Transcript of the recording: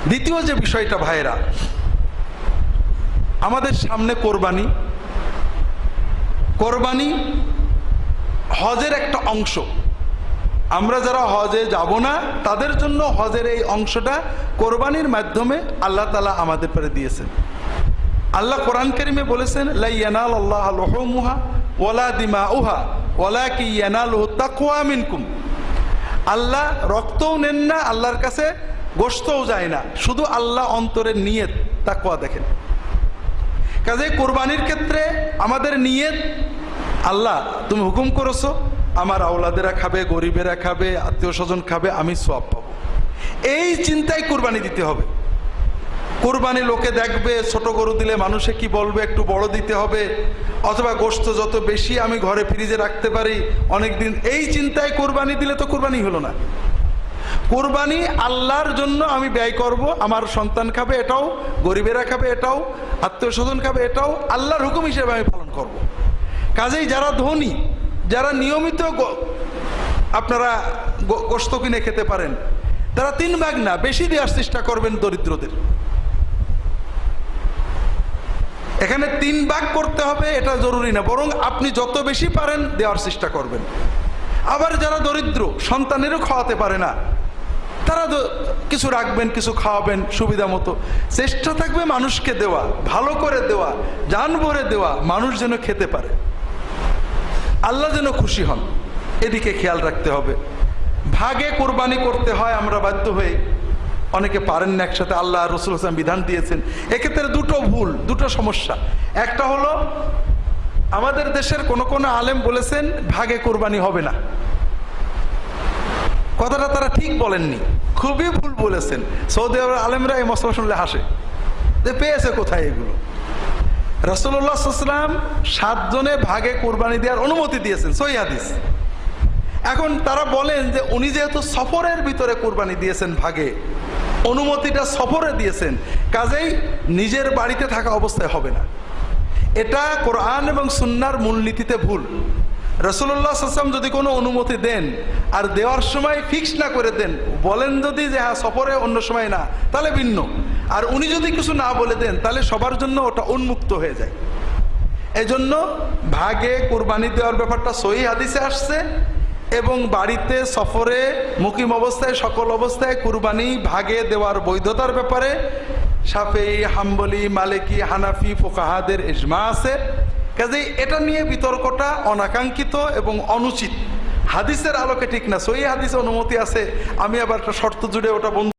দ্বিতীয় যে বিষয়টা ভাইরা, আমাদের সামনে কোরবানি। কোরবানি হজের একটা অংশ। আমরা যারা হজে যাব না তাদের জন্য হজের এই অংশটা কোরবানির মাধ্যমে আল্লাহ তাআলা আমাদের পরে দিয়েছেন। আল্লাহ কোরআন কারীমে বলেছেন, লা ইয়ানালুল্লাহু লুহুমুহা ওয়ালা দিমাউহা ওয়ালাকিন ইয়ানালুহু তাকওয়া মিনকুম। আল্লাহ রক্তও নেন না, আল্লাহর কাছে গোশতও যায় না, শুধু আল্লাহ অন্তরের নিয়ত তাকওয়া দেখেন। কাজে কোরবানির ক্ষেত্রে আমাদের নিয়ত, আল্লাহ তুমি হুকুম করেছো আমার আওলাদেরা খাবে, গরিবেরা খাবে, আত্মীয় স্বজন খাবে, আমি সওয়াব পাবো, এই চিন্তায় কোরবানি দিতে হবে। কোরবানি লোকে দেখবে, ছোট গরু দিলে মানুষে কি বলবে, একটু বড় দিতে হবে, অথবা গোশত যত বেশি আমি ঘরে ফ্রিজে রাখতে পারি অনেকদিন, এই চিন্তায় কোরবানি দিলে তো কোরবানি হলো না। কোরবানি আল্লাহর জন্য আমি ব্যয় করব, আমার সন্তান খাবে এটাও, গরিবেরা খাবে এটাও, আত্মীয় স্বজন খাবে এটাও, আল্লাহর হুকুম হিসেবে আমি পালন করব। কাজেই যারা ধনী, যারা নিয়মিত আপনারা গোশত কিনে খেতে পারেন, তারা 3 ভাগ না বেশি দেওয়ার চেষ্টা করবেন দরিদ্রদের। এখানে 3 ভাগ করতে হবে এটা জরুরি না, বরং আপনি যত বেশি পারেন দেওয়ার চেষ্টা করবেন। আবার যারা দরিদ্র, সন্তানেরও খাওয়াতে পারে না, তারা কিছু রাখবেন, কিছু খাওয়াবেন সুবিধা মতো। চেষ্টা থাকবে মানুষকে দেওয়া, ভালো করে দেওয়া, জান ভরে দেওয়া, মানুষ যেন খেতে পারে, আল্লাহ যেন খুশি হন, এদিকে খেয়াল রাখতে হবে। ভাগে কোরবানি করতে হয় আমরা বাধ্য হয়ে, অনেকে পারেন না একসাথে, আল্লাহ রাসূল সাল্লাল্লাহু বিধান দিয়েছেন। এক্ষেত্রে দুটো ভুল, দুটো সমস্যা। একটা হলো আমাদের দেশের কোন কোন আলেম বলেছেন ভাগে কোরবানি হবে না, কথাটা তারা ঠিক বলেননি, খুবই ভুল বলেছেন। সৌদি আরবের আলেমরা এই মশলা শুনলে হাসে যে পেয়েছে কোথায় এগুলো। রাসূলুল্লাহ সাল্লাল্লাহু আলাইহি ওয়াসাল্লাম 7 জনে ভাগে কোরবানি দেওয়ার অনুমতি দিয়েছেন, সহিহ হাদিস। এখন তারা বলেন যে উনি যেহেতু সফরের ভিতরে কোরবানি দিয়েছেন ভাগে, অনুমতিটা সফরে দিয়েছেন, কাজেই নিজের বাড়িতে থাকা অবস্থায় হবে না। এটা কোরআন এবং সুন্নাহর মূলনীতিতে ভুল। রাসূলুল্লাহ সাল্লাল্লাহু আলাইহি ওয়াসাল্লাম যদি কোনো অনুমতি দেন আর দেওয়ার সময় ফিক্স না করে দেন, বলেন যদি যে হ্যাঁ সফরে অন্য সময় না, তাহলে ভিন্ন। আর উনি যদি কিছু না বলে দেন তাহলে সবার জন্য ওটা উন্মুক্ত হয়ে যায়। এজন্য ভাগে কোরবানি দেওয়ার ব্যাপারটা সহিহ হাদিসে আসছে, এবং বাড়িতে সফরে মুকিম অবস্থায় সকল অবস্থায় কুরবানি ভাগে দেওয়ার বৈধতার ব্যাপারে শাফিঈ, হাম্বলি, মালিকি, হানাফি ফুকাহাদের ইজমা আছে। কাজেই এটা নিয়ে বিতর্কটা অনাকাঙ্ক্ষিত এবং অনুচিত, হাদিসের আলোকে ঠিক না। সহিহ হাদিসে অনুমতি আছে, আমি আবার একটা শর্ত জুড়ে ওটা বন্ধ